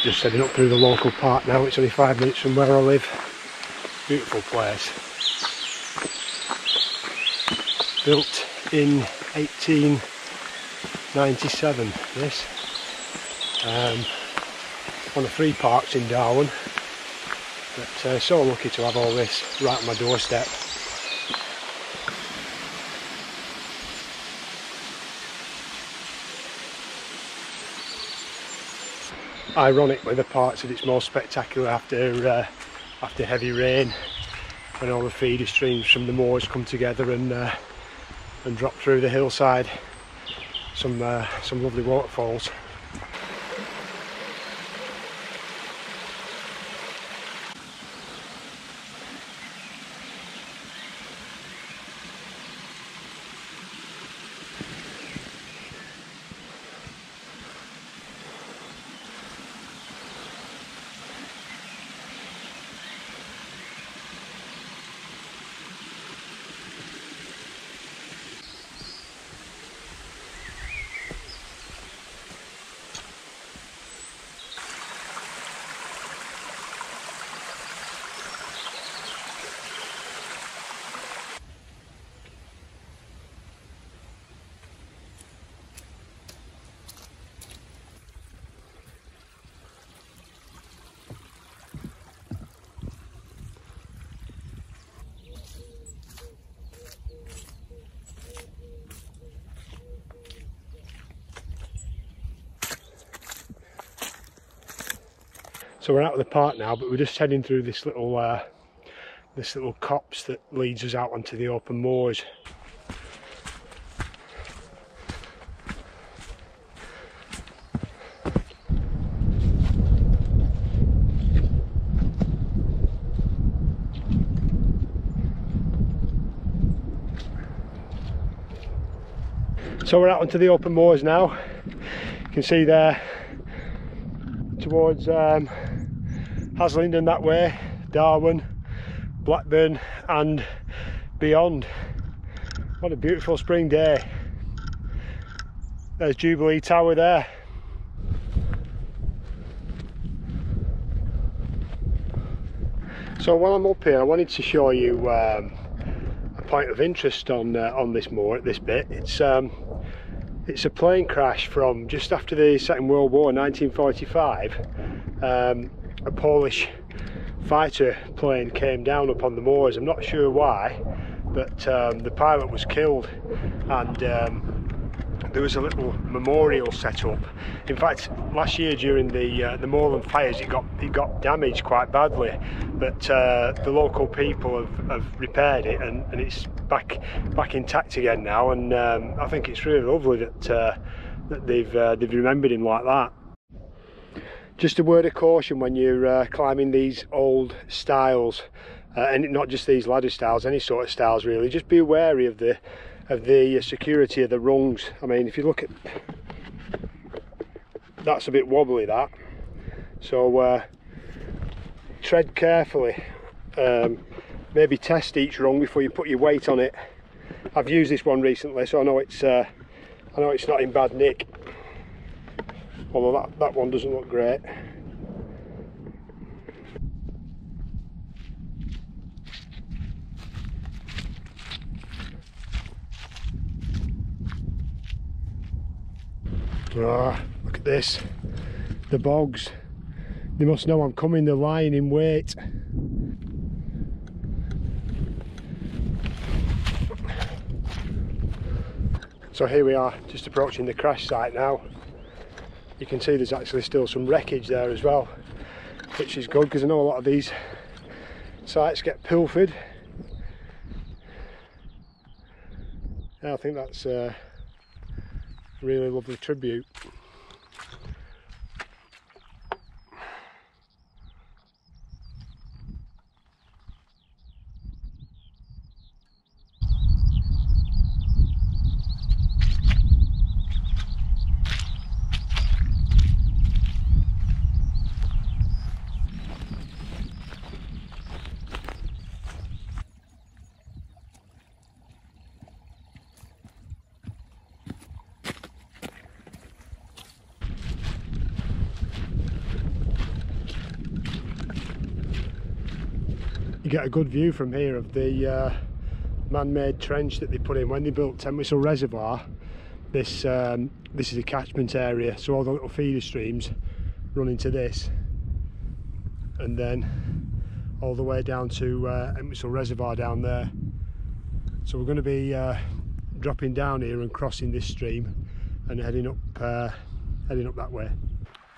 Just heading up through the local park now. It's only 5 minutes from where I live. Beautiful place. Built in 1897, this. One of 3 parks in Darwin. But so lucky to have all this right on my doorstep. Ironically, the park's at its most spectacular after heavy rain, when all the feeder streams from the moors come together and drop through the hillside. Some lovely waterfalls. So we're out of the park now, but we're just heading through this little copse that leads us out onto the open moors. So we're out onto the open moors now. You can see there towards Haslingden that way, Darwin, Blackburn and beyond. What a beautiful spring day. There's Jubilee Tower there. So while I'm up here, I wanted to show you a point of interest on this moor at this bit. It's a plane crash from just after the Second World War, 1945. A Polish fighter plane came down upon the moors. I'm not sure why, but the pilot was killed, and there was a little memorial set up. In fact, last year during the moorland fires, it got damaged quite badly, but the local people have repaired it, and it's back intact again now. And I think it's really lovely that they've remembered him like that. Just a word of caution when you're climbing these old stiles, and not just these ladder stiles, any sort of stiles really. Just be wary of the security of the rungs. I mean, if you look at, that's a bit wobbly, that. So tread carefully. Maybe test each rung before you put your weight on it. I've used this one recently, so I know it's not in bad nick. Although that one doesn't look great. Ah, look at this. The bogs. They must know I'm coming, they're lying in wait. So here we are, just approaching the crash site now. You can see there's actually still some wreckage there as well, which is good because I know a lot of these sites get pilfered. Yeah, I think that's a really lovely tribute. you get a good view from here of the man-made trench that they put in when they built Entwistle Reservoir. This is a catchment area, so all the little feeder streams run into this, and then all the way down to Entwistle Reservoir down there. So we're going to be dropping down here and crossing this stream and heading up that way.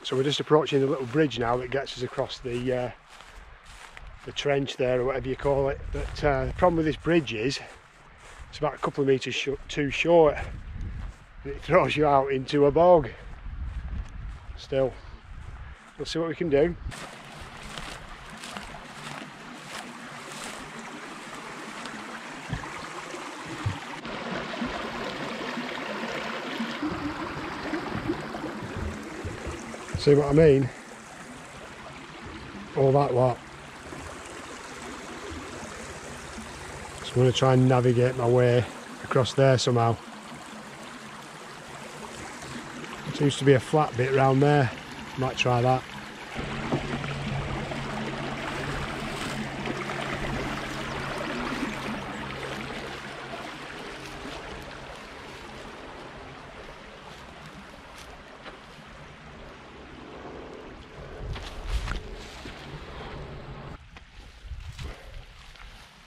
So we're just approaching the little bridge now that gets us across the trench there, or whatever you call it. But the problem with this bridge is it's about a couple of metres too short. It throws you out into a bog. Still, we'll see what we can do. See what I mean? All that lot. So I'm going to try and navigate my way across there somehow. Seems to be a flat bit around there. Might try that.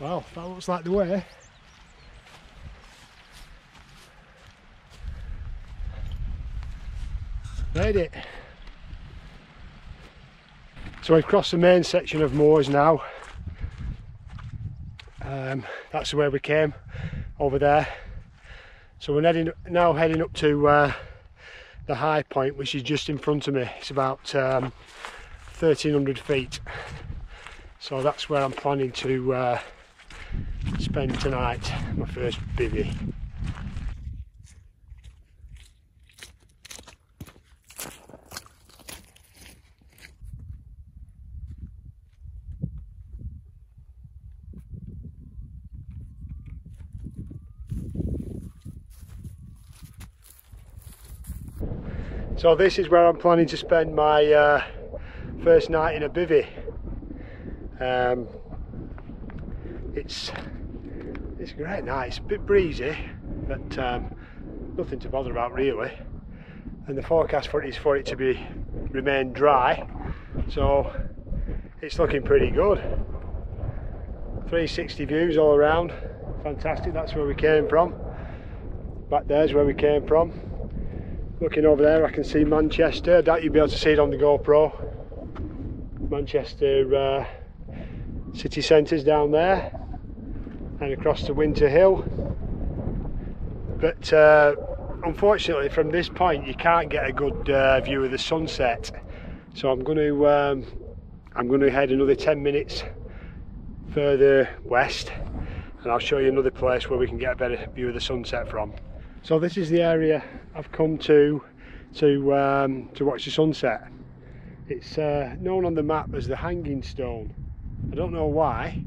Well, that looks like the way. Made it. So we've crossed the main section of moors now. That's where we came, over there. So we're now heading up to the high point, which is just in front of me. It's about 1,300 feet. So that's where I'm planning to spend tonight, my first bivvy. So this is where I'm planning to spend my first night in a bivvy. It's a great night. It's a bit breezy, but nothing to bother about really. And the forecast for it is for it to remain dry, so it's looking pretty good. 360 views all around, fantastic. That's where we came from. Back there's where we came from. Looking over there, I can see Manchester. I doubt you'll be able to see it on the GoPro. Manchester city centre's down there, and across to Winter Hill. But unfortunately, from this point, you can't get a good view of the sunset. So I'm going to head another 10 minutes further west, and I'll show you another place where we can get a better view of the sunset from. So this is the area I've come to watch the sunset. It's known on the map as the Hanging Stone. I don't know why.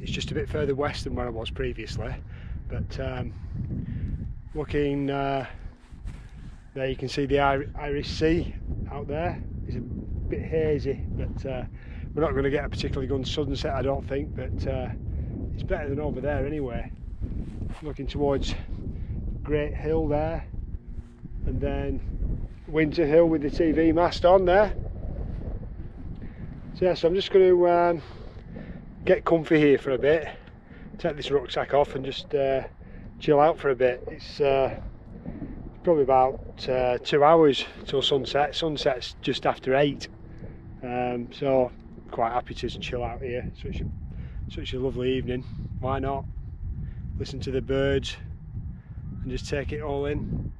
It's just a bit further west than where I was previously. But looking there, you can see the Irish Sea out there. It's a bit hazy, but we're not going to get a particularly good sunset, I don't think. But it's better than over there anyway. Looking towards Great Hill there, and then Winter Hill with the TV mast on there. So yeah, so I'm just going to get comfy here for a bit, take this rucksack off and just chill out for a bit. It's probably about 2 hours till sunset. Sunset's just after 8, so quite happy to chill out here. Such a lovely evening. Why not listen to the birds and just take it all in.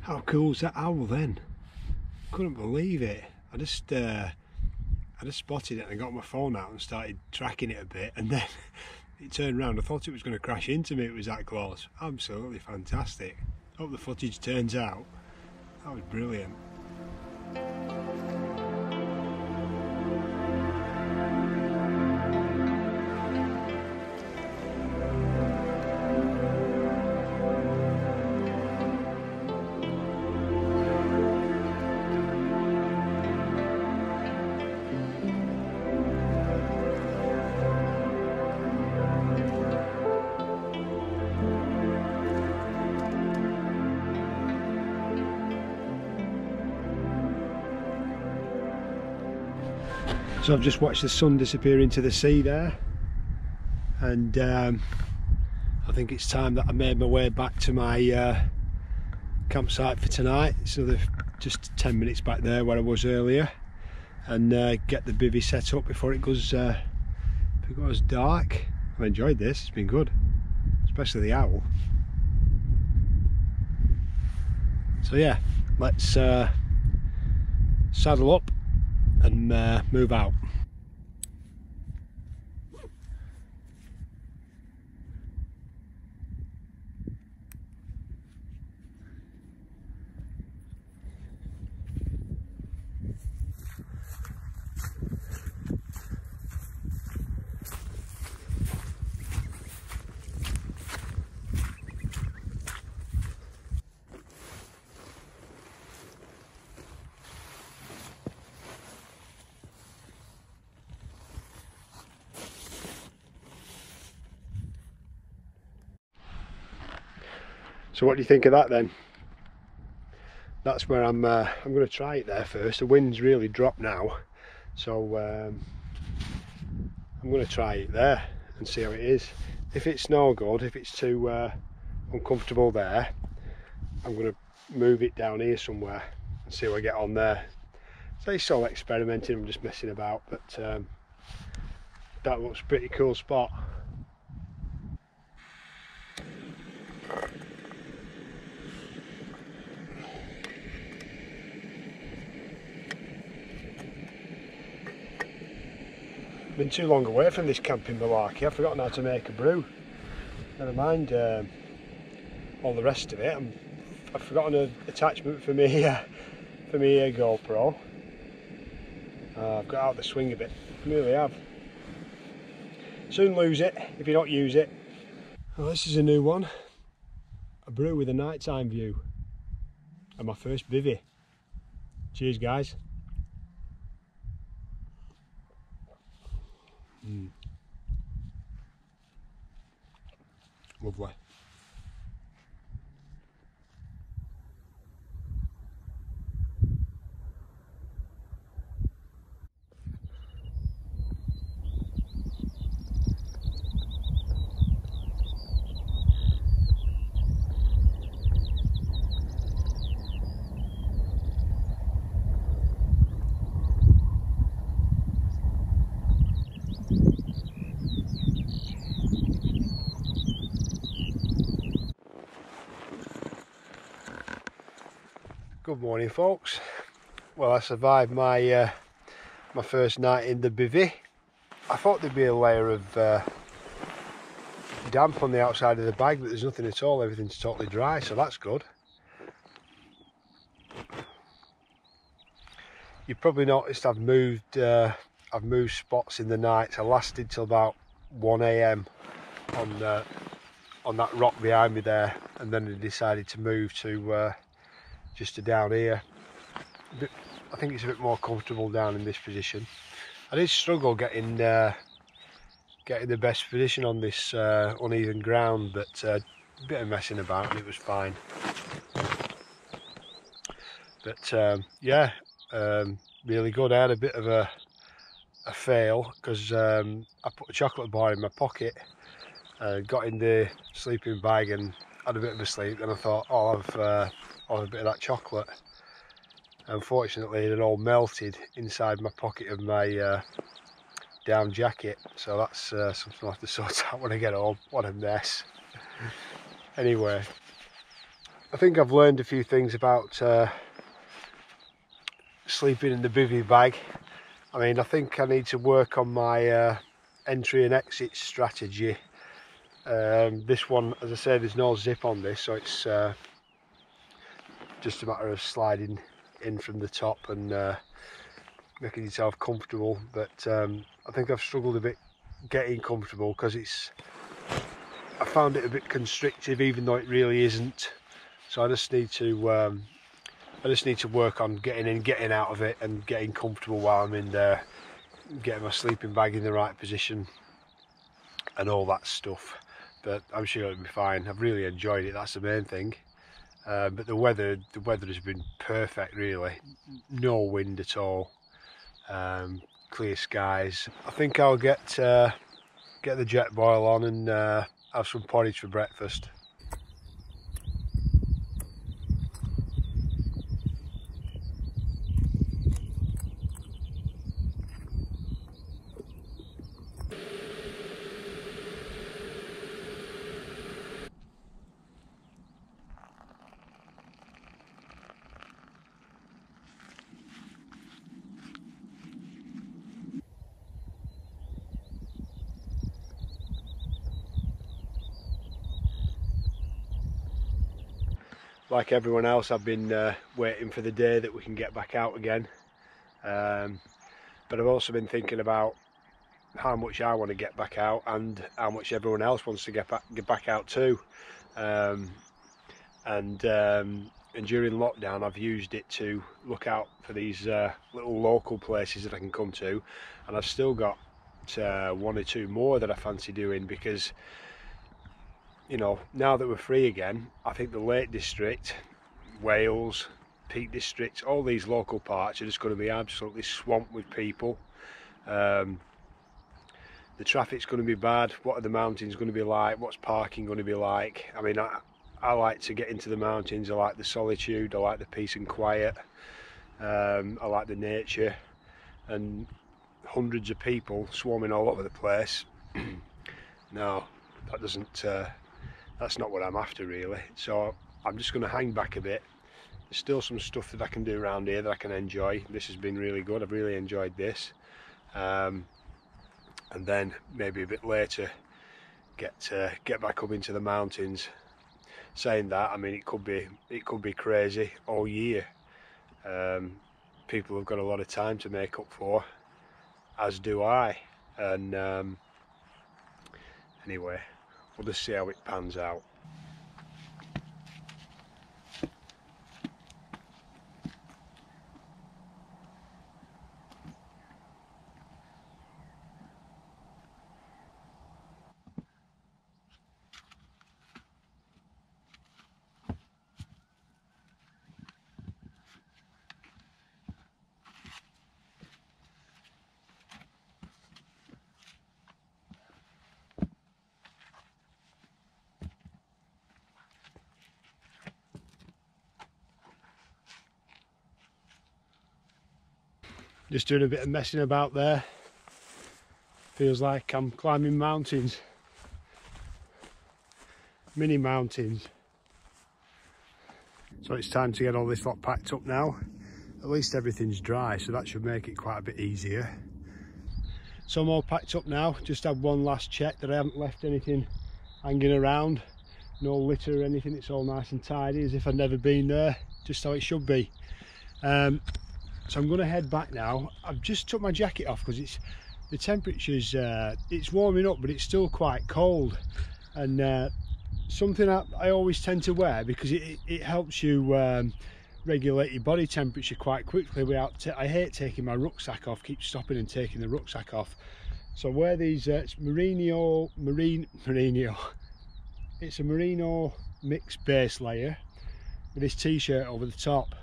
How cool's that owl then? Couldn't believe it. I just spotted it and I got my phone out and started tracking it a bit, and then it turned around. I thought it was going to crash into me, it was that close. Absolutely fantastic. Hope the footage turns out. That was brilliant. So I've just watched the sun disappear into the sea there, and I think it's time that I made my way back to my campsite for tonight. So they're just 10 minutes back there where I was earlier, and get the bivvy set up before it goes dark. I've enjoyed this, it's been good, especially the owl. So yeah, let's saddle up and move out. So what do you think of that then? That's where I'm going to try it there first. The wind's really dropped now, so I'm going to try it there and see how it is. If it's no good, if it's too uncomfortable there, I'm going to move it down here somewhere and see how I get on there. So it's all experimenting, I'm just messing about, but that looks a pretty cool spot. Been too long away from this camping malarkey. I've forgotten how to make a brew. Never mind all the rest of it. I've forgotten an attachment for me GoPro. I've got out the swing a bit. I really have. Soon lose it if you don't use it. Well, this is a new one. A brew with a nighttime view. And my first bivvy. Cheers, guys. Lovely. Good morning, folks. Well, I survived my my first night in the bivvy. I thought there'd be a layer of damp on the outside of the bag, but there's nothing at all. Everything's totally dry, so that's good. You probably noticed I've moved spots in the night. I lasted till about 1 AM on that rock behind me there, and then I decided to move to just to down here. I think it's a bit more comfortable down in this position. I did struggle getting the best position on this uneven ground, but a bit of messing about and it was fine. But yeah, really good. I had a bit of a fail because I put a chocolate bar in my pocket, got in the sleeping bag and had a bit of a sleep, and I thought, oh, I'll have a bit of that chocolate. Unfortunately, it had all melted inside my pocket of my down jacket, so that's something I'll have to sort out when I get home. What a mess. Anyway, I think I've learned a few things about sleeping in the bivvy bag. I mean, I think I need to work on my entry and exit strategy. This one, as I said, there's no zip on this, so it's just a matter of sliding in from the top and making yourself comfortable. But I think I've struggled a bit getting comfortable because I found it a bit constrictive, even though it really isn't. So I just need to work on getting in, getting out of it, and getting comfortable while I'm in there, getting my sleeping bag in the right position and all that stuff. But I'm sure it'll be fine. I've really enjoyed it, that's the main thing. But the weather has been perfect, really. No wind at all, clear skies. I think I'll get the jet boil on and have some porridge for breakfast. Like everyone else, I've been waiting for the day that we can get back out again, but I've also been thinking about how much I want to get back out and how much everyone else wants to get back out too. And during lockdown, I've used it to look out for these little local places that I can come to, and I've still got one or two more that I fancy doing, because you know, now that we're free again, I think the Lake District, Wales, Peak District, all these local parks are just going to be absolutely swamped with people. The traffic's going to be bad. What are the mountains going to be like? What's parking going to be like? I mean, I like to get into the mountains. I like the solitude. I like the peace and quiet. I like the nature, and hundreds of people swarming all over the place. No, that doesn't. That's not what I'm after, really. So I'm just going to hang back a bit. There's still some stuff that I can do around here that I can enjoy. This has been really good. I've really enjoyed this. And then maybe a bit later get back up into the mountains. Saying that, I mean, it could be crazy all year. People have got a lot of time to make up for, as do I. And anyway, we'll just see how it pans out. Just doing a bit of messing about there. Feels like I'm climbing mountains. Mini mountains. So it's time to get all this lot packed up now. At least everything's dry, so that should make it quite a bit easier. So I'm all packed up now. Just had one last check that I haven't left anything hanging around. No litter or anything. It's all nice and tidy, as if I'd never been there. Just how it should be. So I'm going to head back now. I've just took my jacket off because the temperature's it's warming up, but it's still quite cold. And something I always tend to wear, because it helps you regulate your body temperature quite quickly without I hate taking my rucksack off, keep stopping and taking the rucksack off. So I wear these it's merino. It's a merino mixed base layer with this t-shirt over the top.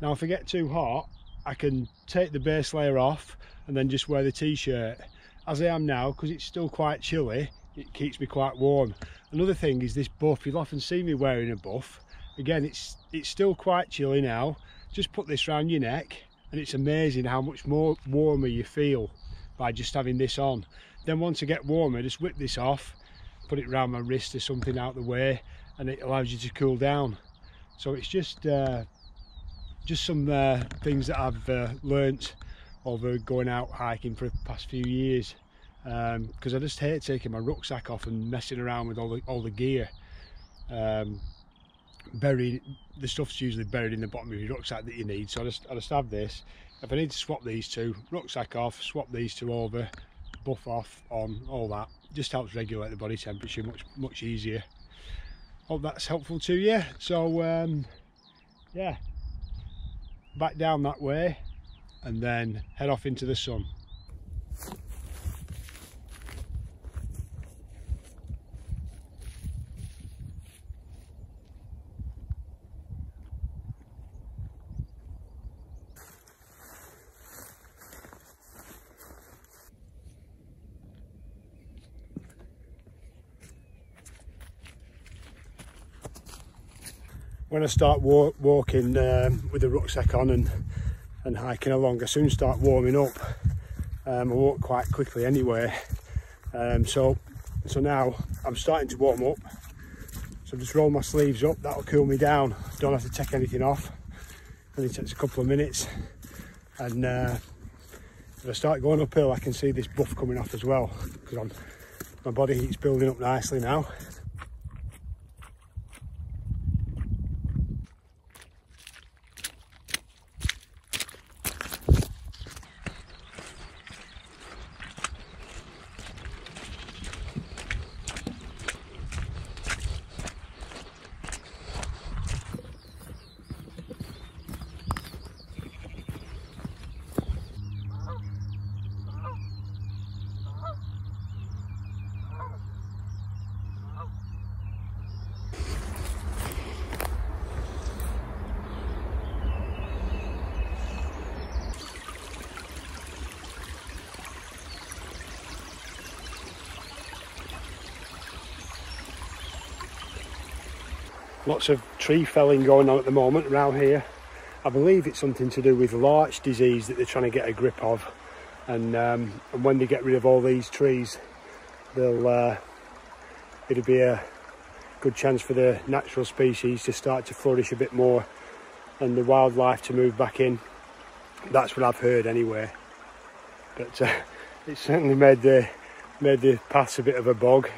Now if I get too hot, I can take the base layer off and then just wear the t-shirt. As I am now, because it's still quite chilly, it keeps me quite warm. Another thing is this buff. You'll often see me wearing a buff. Again, it's still quite chilly now. Just put this around your neck and it's amazing how much more warmer you feel by just having this on. Then once I get warmer, just whip this off, put it around my wrist or something out the way, and it allows you to cool down. So it's just some things that I've learnt over going out hiking for the past few years, because I just hate taking my rucksack off and messing around with all the gear. The stuff's usually buried in the bottom of your rucksack that you need, so I just have this. If I need to swap these two, rucksack off, swap these two over, buff off, on, all that. Just helps regulate the body temperature much easier. Hope that's helpful to you. So yeah, back down that way and then head off into the sun. When I start walking with the rucksack on and hiking along, I soon start warming up. I walk quite quickly anyway, so now I'm starting to warm up. So just roll my sleeves up, that'll cool me down. Don't have to take anything off. Only takes a couple of minutes, and if I start going uphill, I can see this buff coming off as well, because my body heat's building up nicely now. Lots of tree felling going on at the moment around here. I believe it's something to do with larch disease that they're trying to get a grip of, and when they get rid of all these trees, it'll be a good chance for the natural species to start to flourish a bit more and the wildlife to move back in. That's what I've heard anyway. But it's certainly made the paths a bit of a bog.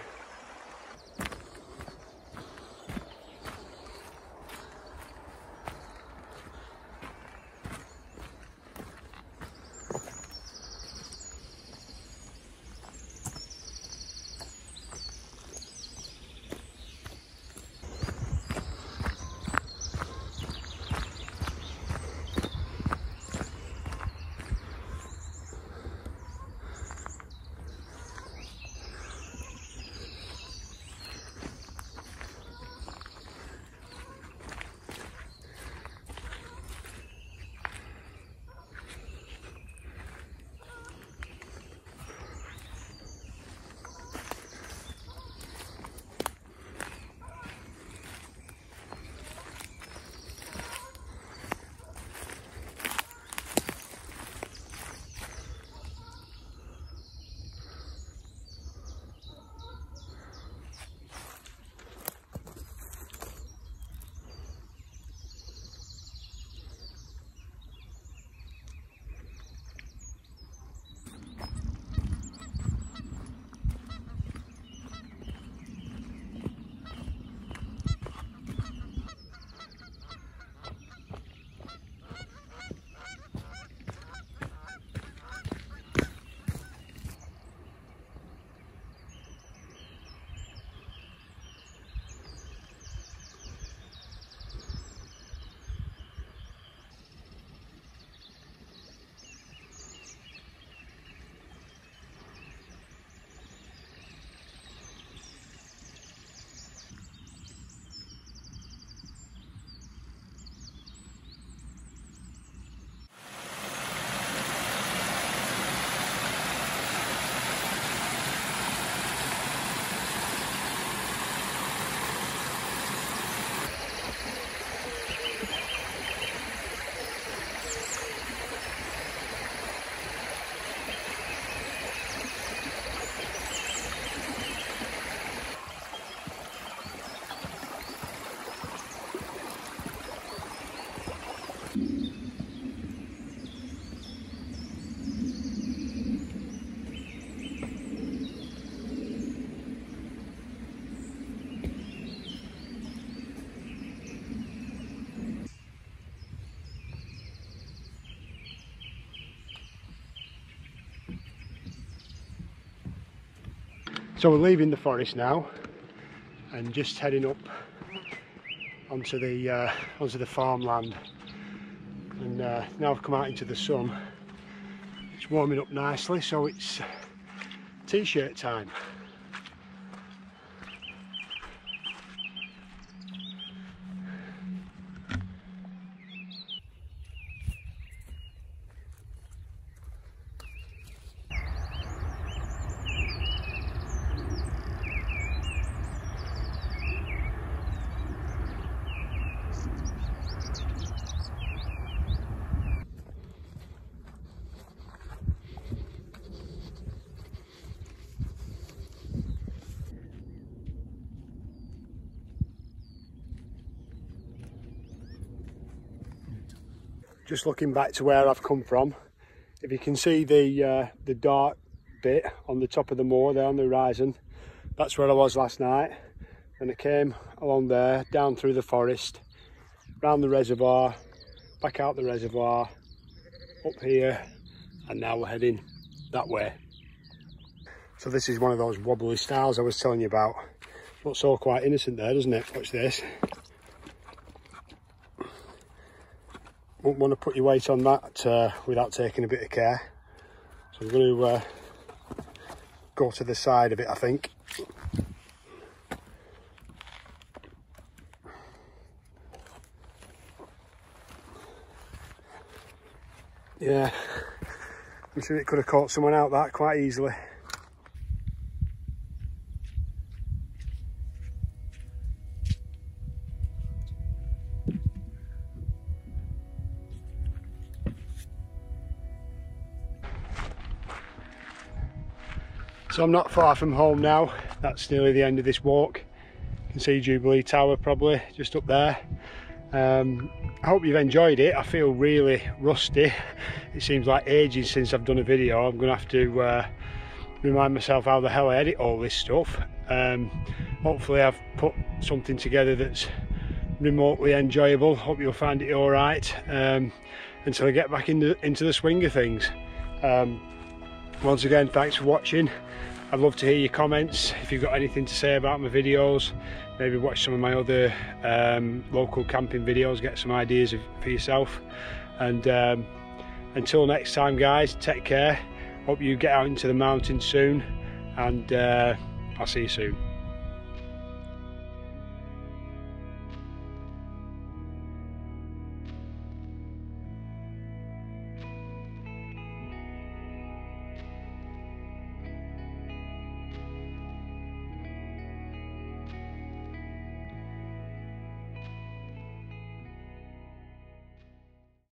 So we're leaving the forest now and just heading up onto the farmland, and now I've come out into the sun. It's warming up nicely, so it's t-shirt time. Just looking back to where I've come from, if you can see the dark bit on the top of the moor there on the horizon, that's where I was last night. And I came along there, down through the forest, round the reservoir, back out the reservoir, up here, and now we're heading that way. So this is one of those wobbly styles I was telling you about. Looks all quite innocent there, doesn't it? Watch this. Won't want to put your weight on that without taking a bit of care. So I'm going to go to the side of it, I think. Yeah, I'm sure it could have caught someone out that quite easily. So I'm not far from home now. That's nearly the end of this walk. You can see Jubilee Tower probably just up there. I hope you've enjoyed it. I feel really rusty. It seems like ages since I've done a video. I'm going to have to remind myself how the hell I edit all this stuff. Hopefully I've put something together that's remotely enjoyable. Hope you'll find it all right until I get back into the swing of things. Once again, thanks for watching. I'd love to hear your comments. If you've got anything to say about my videos, maybe watch some of my other local camping videos, get some ideas for yourself. And until next time guys, take care. Hope you get out into the mountains soon, and I'll see you soon.